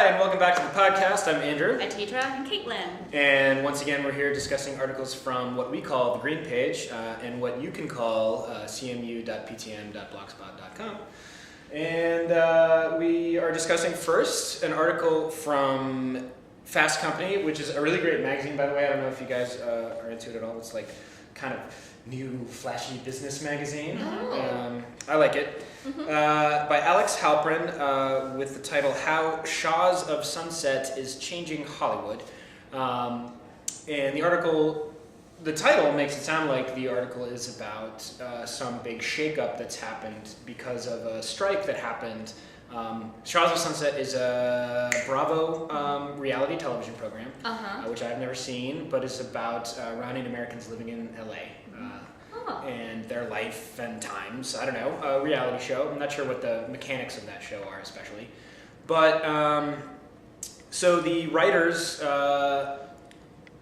Hi, and welcome back to the podcast. I'm Andrew. I'm Tetra and Caitlin. And once again, we're here discussing articles from what we call the Green Page and what you can call cmu.ptm.blogspot.com. And we are discussing first an article from Fast Company, which is a really great magazine, by the way. I don't know if you guys are into it at all. It's like kind of new, flashy business magazine. Oh. I like it. By Alex Halprin with the title How Shahs of Sunset is Changing Hollywood. And the article, the title makes it sound like the article is about some big shakeup that's happened because of a strike that happened. Shahs of Sunset is a Bravo reality television program, which I've never seen, but is about rounding Americans living in LA. And their life and times. I don't know, a reality show. I'm not sure what the mechanics of that show are especially. But, so the writers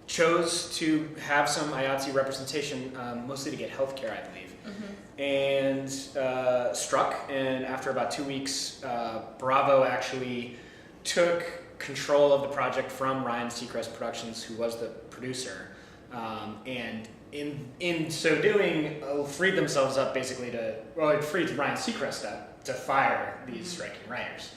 chose to have some IATSE representation, mostly to get healthcare, I believe. And struck, and after about 2 weeks, Bravo actually took control of the project from Ryan Seacrest Productions, who was the producer, and in so doing, freed themselves up basically it freed Ryan Seacrest up to fire these striking writers.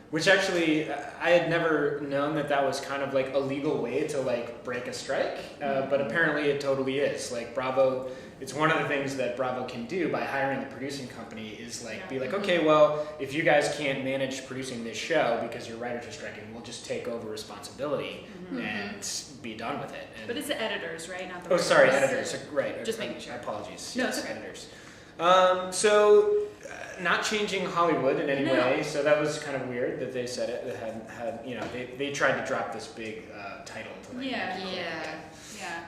Which actually, I had never known that was kind of like a legal way to like break a strike, but apparently it totally is. Like Bravo, it's one of the things that Bravo can do by hiring the producing company is like be like, okay, well, if you guys can't manage producing this show because your writers are striking, we'll just take over responsibility and be done with it. And But it's the editors, right? Not the oh, sorry, editors. Right. Just making sure. Apologies. No, Yes, it's okay. editors. Not changing Hollywood in any way, so that was kind of weird that they said it. That had they tried to drop this big title. To like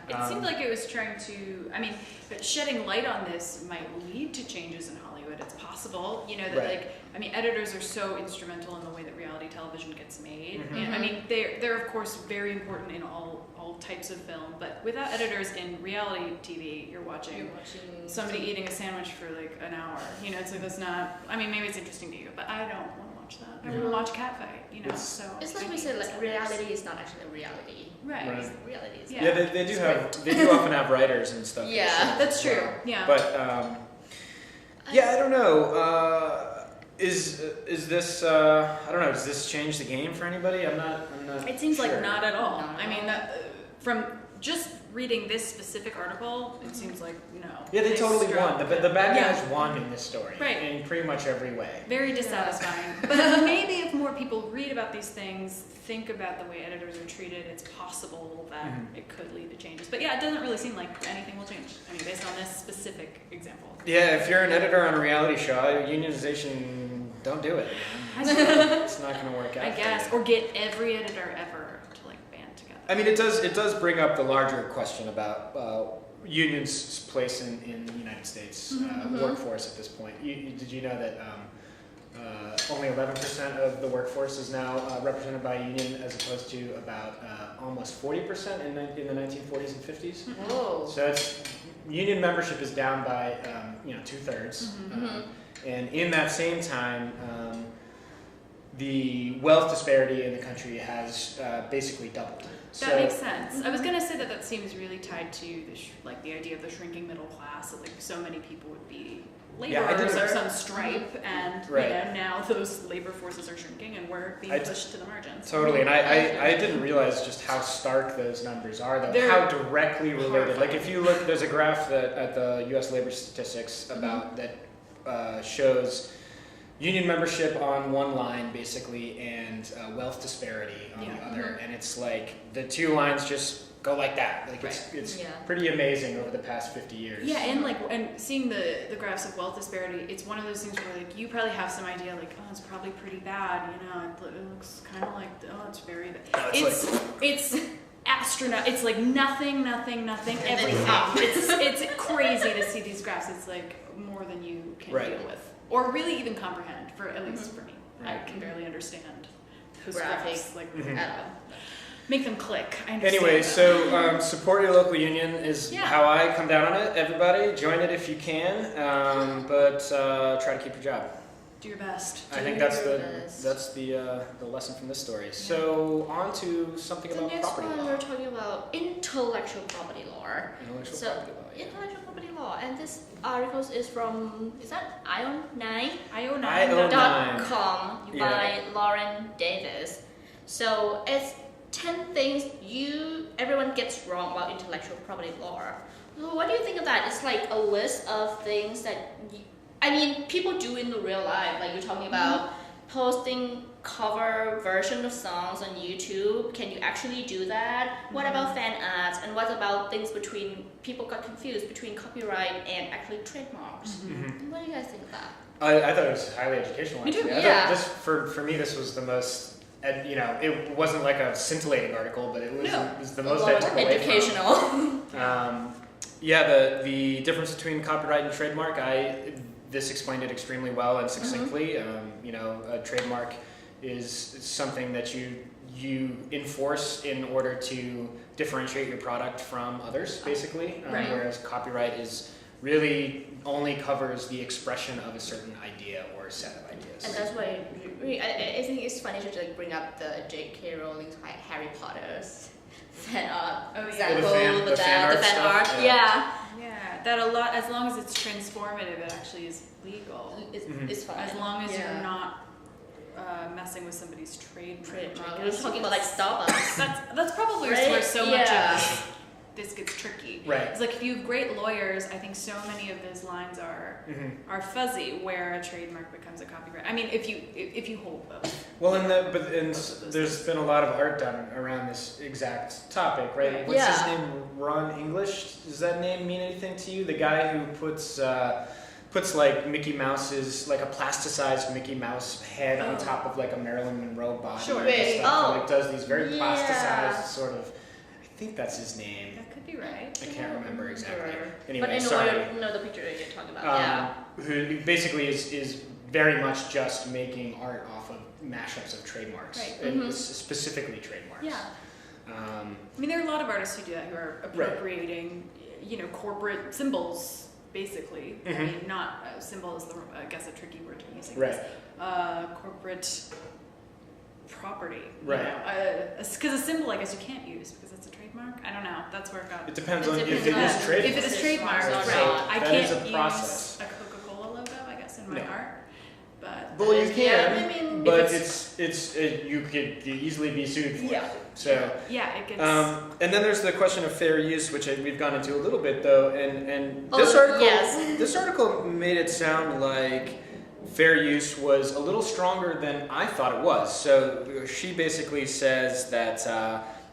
It seemed like it was trying to. I mean, but shedding light on this might lead to changes in Hollywood. It's possible, that editors are so instrumental in the way that reality television gets made. And I mean, they're of course very important in all types of film, but without editors in reality TV, you're watching somebody eating a sandwich for like an hour. It's like that's not. I mean, maybe it's interesting to you, but I don't want to watch that. I want to watch a cat fight. It's like we said, like reality is not actually a reality. Right. Reality is. Yeah, they do often have writers and stuff. Yeah, that's true. Yeah. But I don't know. Is this I don't know? Does this change the game for anybody? I'm not. It seems sure. like not at all. Not at I mean, all. From just reading this specific article, it seems like no. Yeah, they totally won. The bad guys Yeah. won in this story, Right. in pretty much every way. Very dissatisfying. But maybe if more people read about these things, think about the way editors are treated, it's possible that it could lead to changes. But yeah, it doesn't really seem like anything will change. I mean, based on this specific example. Yeah, if you're an editor on a reality show, unionization, don't do it. It's not going to work out. I guess, for you. or get every editor ever to like band together. I mean, it does bring up the larger question about unions' place in the United States workforce at this point. Did you know that only 11% of the workforce is now represented by a union, as opposed to about almost 40% in the 1940s and 50s? Whoa. So union membership is down by 2/3, and in that same time, the wealth disparity in the country has basically doubled. That makes sense. I was going to say that seems really tied to the idea of the shrinking middle class. That so many people would be laborers of some stripe, and now those labor forces are shrinking, and we're being pushed to the margins. Totally, and I didn't realize just how stark those numbers are, though. How directly related. Like if you look, there's a graph at the U.S. labor statistics about that shows union membership on one line, basically, and wealth disparity on the other, and it's like the two lines just go like that. Like it's pretty amazing over the past 50 years. Yeah, and seeing the graphs of wealth disparity, it's one of those things where like you probably have some idea like, oh, it's probably pretty bad. It looks kind of like, oh, it's very bad. It's astronaut. It's like nothing, everything. It's crazy to see these graphs. It's like more than you can deal with. Or really even comprehend, at least for me. I can barely understand those graphics. Make them click. I understand. Anyway, so support your local union is how I come down on it. Everybody, join it if you can, but try to keep your job. Do your best. I think that's the lesson from this story. Yeah. So on to something The about next property one law. we're talking about intellectual property law. Intellectual So, property law. Yeah. Intellectual property law, and this article is from, is that IO9? IO9. .com Yeah. by Lauren Davis. So it's 10 things everyone gets wrong about intellectual property law. So what do you think of that? It's like a list of things that people do in the real life. Like you're talking about posting cover version of songs on YouTube. Can you actually do that? What about fan ads? And what about things people got confused between copyright and actually trademarks? Mhm. What do you guys think of that? I thought it was highly educational. Me too. Actually. I Yeah. thought for me, this was the most. It wasn't like a scintillating article, but it was the most I took away Educational. from. The difference between copyright and trademark. This explained it extremely well and succinctly. A trademark is something that you enforce in order to differentiate your product from others, basically. Right. Whereas copyright is really only covers the expression of a certain idea or a set of ideas. And that's why I think it's funny to bring up the J.K. Rowling's Harry Potter's fan art example, the fan art stuff, art. yeah. Yeah, that a lot. As long as it's transformative, it actually is legal. It's fine. As long as you're not messing with somebody's trademark. We're talking about like Starbucks. That's probably Right? where so much of this gets tricky. Right. It's like if you have great lawyers, I think so many of those lines are fuzzy where a trademark becomes a copyright. I mean, if you hold both. Well, there's been a lot of art done around this exact topic, right? Right. What's his Yeah. name? Ron English? Does that name mean anything to you? The guy who puts like Mickey Mouse's, like a plasticized Mickey Mouse head on top of like a Marilyn Monroe body. Sure. And Wait, stuff, oh. and, like does these very Yeah. plasticized sort of. I think that's his name. That could be right. I can't remember exactly. But Anyway, I sorry. know the picture that you're talking about. Who basically is very much just making art off of mashups of trademarks, Right. and specifically trademarks. Yeah. I mean, there are a lot of artists who do that, who are appropriating, corporate symbols, basically. I mean, not symbol is I guess a tricky word to be using. Right. Corporate property. Right. Because a symbol, I guess, you can't use because it's a trademark. I don't know. That's where it got. It depends It on depends if it on- is trademark. If it is trademarked, Trademarked, right? so I that can't is a use process. a Coca-Cola logo, I guess, in my No. art. But Well, you can, Yeah, I mean, but if you could easily be sued for Yeah. it. So. yeah, it gets. And then there's the question of fair use, which we've gone into a little bit though, and Oh, this article, yes. this article made it sound like fair use was a little stronger than I thought it was. So she basically says that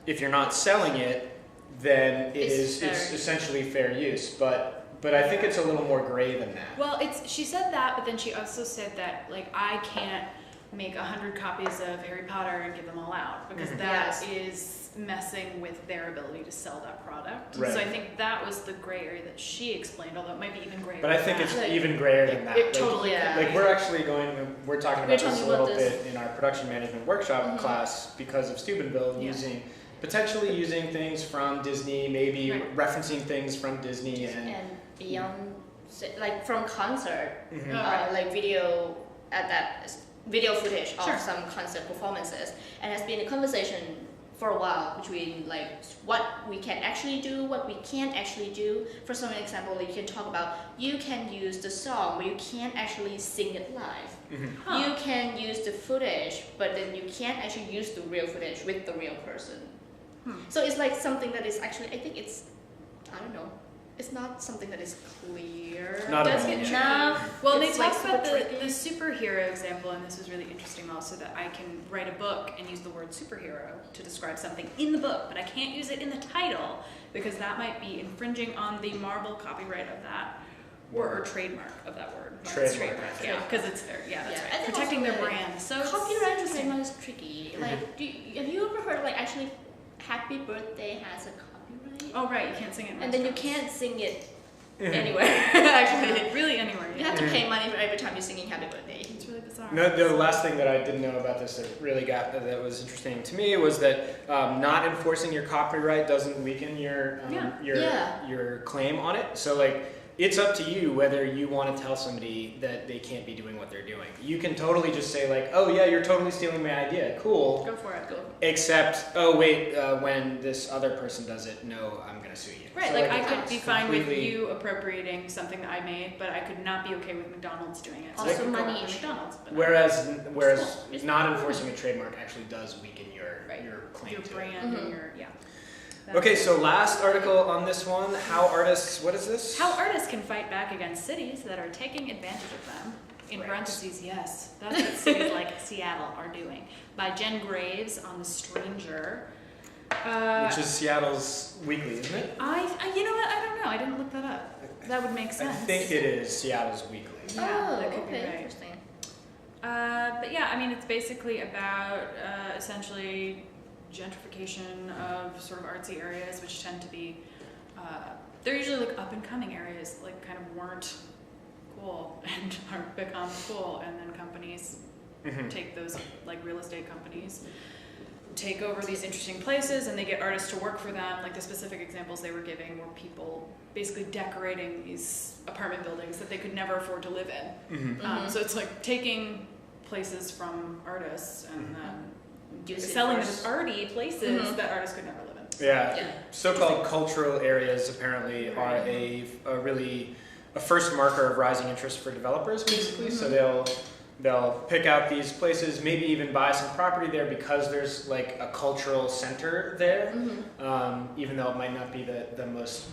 if you're not selling it, then it's essentially fair use. But I think it's a little more gray than that. Well, she said that, but then she also said that like I can't make 100 copies of Harry Potter and give them all out because that is messing with their ability to sell that product. Right. So I think that was the gray area that she explained, although it might be even grayer. But I think than it's that. even grayer than that. It totally Yeah. could be. Like we're talking about this a little this. bit in our production management workshop class because of Steubenville potentially using things from Disney, maybe Right. referencing things from Disney and beyond, like from concert, Right. like video footage of some concert performances, and has been a conversation for a while between like what we can actually do, what we can't actually do. For some example, you can talk about you can use the song, but you can't actually sing it live. Huh. You can use the footage, but then you can't actually use the real footage with the real person. So it's like something that is actually, I think it's, I don't know, it's not something that is clear. Not It at does all. get tricky. Enough. Well, they It's, like, talk about super the tricky. superhero example, and this was really interesting also, that I can write a book and use the word superhero to describe something in the book, but I can't use it in the title because that might be infringing on the Marvel copyright of that or trademark of that word. Trademark, Yeah, because it's fair. Yeah, that's I right. think Protecting their also, like, brand. So it's Copyright and interesting. trademark is tricky. Like, have you ever heard like actually Happy Birthday has a copyright? Oh right, you can't sing it. in And then you restaurants. can't sing it anywhere. Actually, really anywhere. you Yeah. have to pay money for every time you're singing Happy Birthday. It's really bizarre. No, the last thing that I didn't know about this that really that was interesting to me was that not enforcing your copyright doesn't weaken your Yeah. your claim on it. So like it's up to you whether you want to tell somebody that they can't be doing what they're doing. You can totally just say like, oh yeah, you're totally stealing my idea. Cool. Go for it. Go. Except, oh wait, when this other person does it, no, I'm gonna sue you. Right, So, like I could be fine with completely- you appropriating something that I made, but I could not be okay with McDonald's doing it. Also I could go money after issue. McDonald's, but Whereas It's not enforcing a trademark actually does weaken your Right. your claim your to it. brand and your Okay, so last article on this one, how artists, what is this? how artists can fight back against cities that are taking advantage of them. In Right. parentheses, yes, that's what cities like Seattle are doing. By Jen Graves on The Stranger. Which is Seattle's weekly, isn't it? You know what? I don't know. I didn't look that up. That would make I sense. think it is Seattle's weekly. Yeah, Oh, that could be okay, right. interesting. But yeah, I mean, it's basically about essentially gentrification of sort of artsy areas, which tend to be, they're usually like up and coming areas, like kind of weren't cool and are become cool, and then companies Mhm. take those, like real estate companies, take over these interesting places, and they get artists to work for them. Like the specific examples they were giving were people basically decorating these apartment buildings that they could never afford to live in. Mhm. Mhm. So it's like taking places from artists and then Use it selling for them as arty places Mhm. that artists could never live in. Yeah. Yeah. So-called cultural areas apparently are a really a first marker of rising interest for developers, basically. So they'll pick out these places, maybe even buy some property there because there's like a cultural center there, even though it might not be the most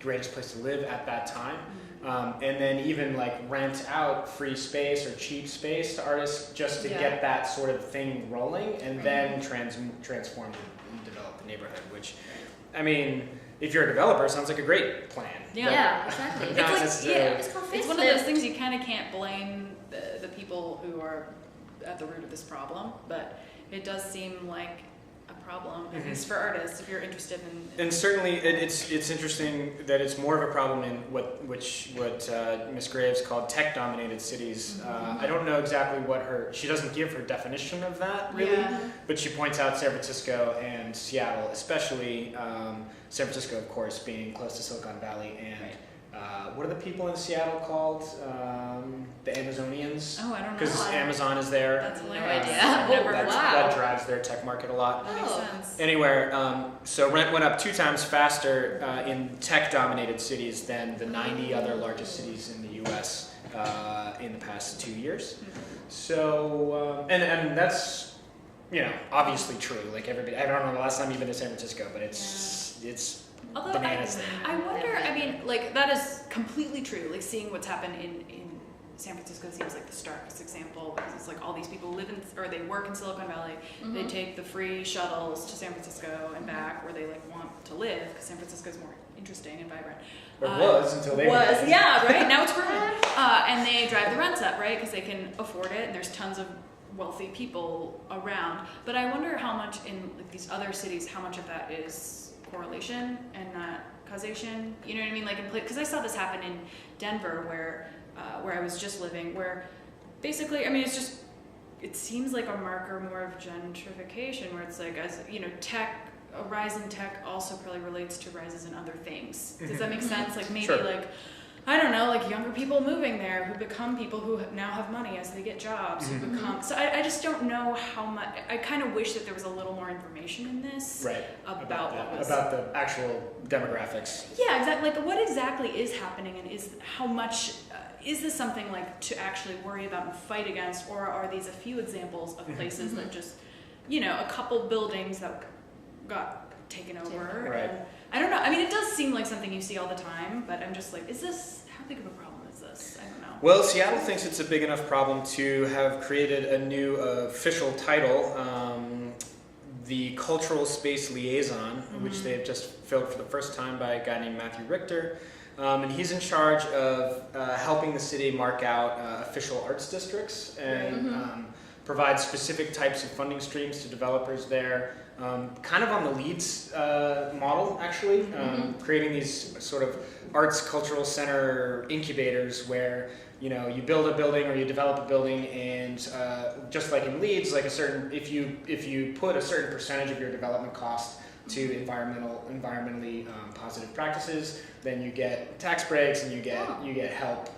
greatest place to live at that time. And then even like rent out free space or cheap space to artists just to Yeah. get that sort of thing rolling, and then transform and develop the neighborhood. Which, I mean, if you're a developer, sounds like a great plan. Yeah, exactly. Not It's like, necessarily- yeah, It's called it's facelift. one of those things you kind of can't blame the people who are at the root of this problem, but it does seem like a problem, at Mhm. least for artists, if you're interested in. And certainly, it's interesting that it's more of a problem in what Miss Graves called tech-dominated cities. I don't know exactly what she doesn't give her definition of that really, Yeah. but she points out San Francisco and Seattle, especially San Francisco, of course, being close to Silicon Valley, and what are the people in Seattle called? The Amazonians, Oh, I don't know. because Amazon is there. That's No hilarious. idea. I've never Oh, heard wow. That drives their tech market a lot. That makes Oh. sense. Anywhere, so rent went up 2 times faster in tech-dominated cities than the 90 other largest cities in the U.S. In the past 2 years. So, and that's, obviously true. Like everybody, I don't know the last time you've been to San Francisco, but it's Although bananas. I wonder, I mean, like, that is completely true. Like, seeing what's happened in San Francisco seems like the starkest example, because it's like all these people live in, or they work in Silicon Valley, they take the free shuttles to San Francisco and back, where they, like, want to live, because San Francisco is more interesting and vibrant. Or was until they Was, went. yeah, right? Now it's ruined. And they drive the rents up, right? Because they can afford it, and there's tons of wealthy people around. But I wonder how much in like these other cities, how much of that is correlation and not causation. You know what I mean? Like, because I saw this happen in Denver, where I was just living, where basically, I mean, it seems like a marker more of gentrification, where it's like, as you know, a rise in tech also probably relates to rises in other things. Does that make sense? Like maybe Sure. like, I don't know, like younger people moving there who become people who now have money as they get jobs, who become, so I just don't know how much, I kind of wish that there was a little more information in this. Right. About what was. About the actual demographics. Yeah, exactly. Like, what exactly is happening, and how much is this something like to actually worry about and fight against, or are these a few examples of places that just, a couple buildings that got taken over? Right. And I don't know. I mean, it does seem like something you see all the time, but I'm just like, how big of a problem is this? I don't know. Well, Seattle thinks it's a big enough problem to have created a new official title, the Cultural Space Liaison, which they've just filled for the first time by a guy named Matthew Richter. And he's in charge of helping the city mark out official arts districts and provide specific types of funding streams to developers there. Kind of on the Leeds model, actually, creating these sort of arts cultural center incubators where you build a building or you develop a building, and just like in Leeds, like if you put a certain percentage of your development cost to environmentally positive practices, then you get tax breaks and you get help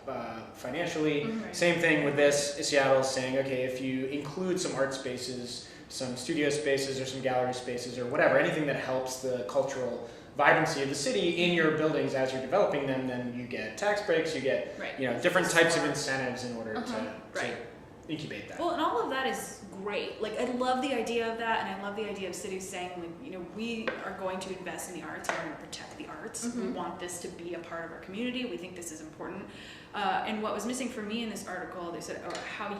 financially. Mm-hmm. Same thing with this. Seattle's saying, okay, if you include some art spaces, some studio spaces, or some gallery spaces, or whatever, anything that helps the cultural vibrancy of the city in your buildings as you're developing them, then you get tax breaks, you get different types of incentives in order to incubate that. Well, and all of that is great. Like, I love the idea of that, and I love the idea of cities saying, like, we are going to invest in the arts, and we're going to protect the arts. We want this to be a part of our community. We think this is important. And what was missing for me in this article, they said, how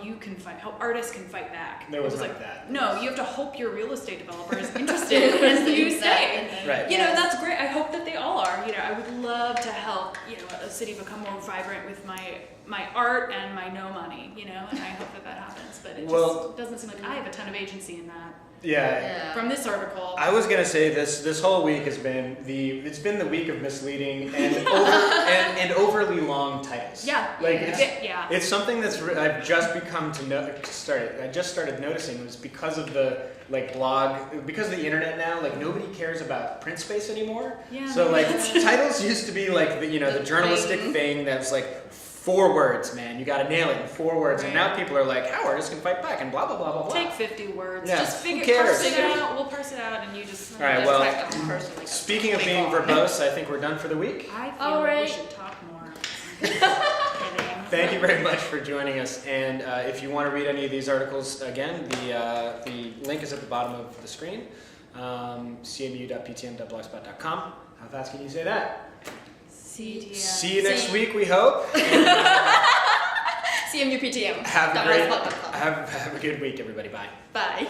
artists can fight back. There was like that. No, you have to hope your real estate developer is interested in you staying. Right. That's great. I hope that they all are. I would love to help, a city become more vibrant with my art and my no money, and I hope that happens. But it just doesn't seem like I have a ton of agency in that. Yeah. From this article. I was gonna say this whole week has been the week of misleading and overly long titles. Yeah. Like it's something that's I've just become to know. I just started noticing was because of the blog, because of the internet now. Like nobody cares about print space anymore. Yeah. So titles used to be like the journalistic thing that's like 4 words, man. You gotta nail it in 4 words. Right. And now people are like, how artists can fight back and blah blah blah blah blah. Take 50 words. Yeah. Just Who cares? parse it out. We'll parse it out, and you just. All right. Well, speaking of being verbose, I think we're done for the week. I feel we should talk more. Thank you very much for joining us. And if you want to read any of these articles again, the link is at the bottom of the screen. cmu.ptm.blogspot.com. How fast can you say that? See you next week, we hope. CMUPTM. Have a good week, everybody. Bye. Bye.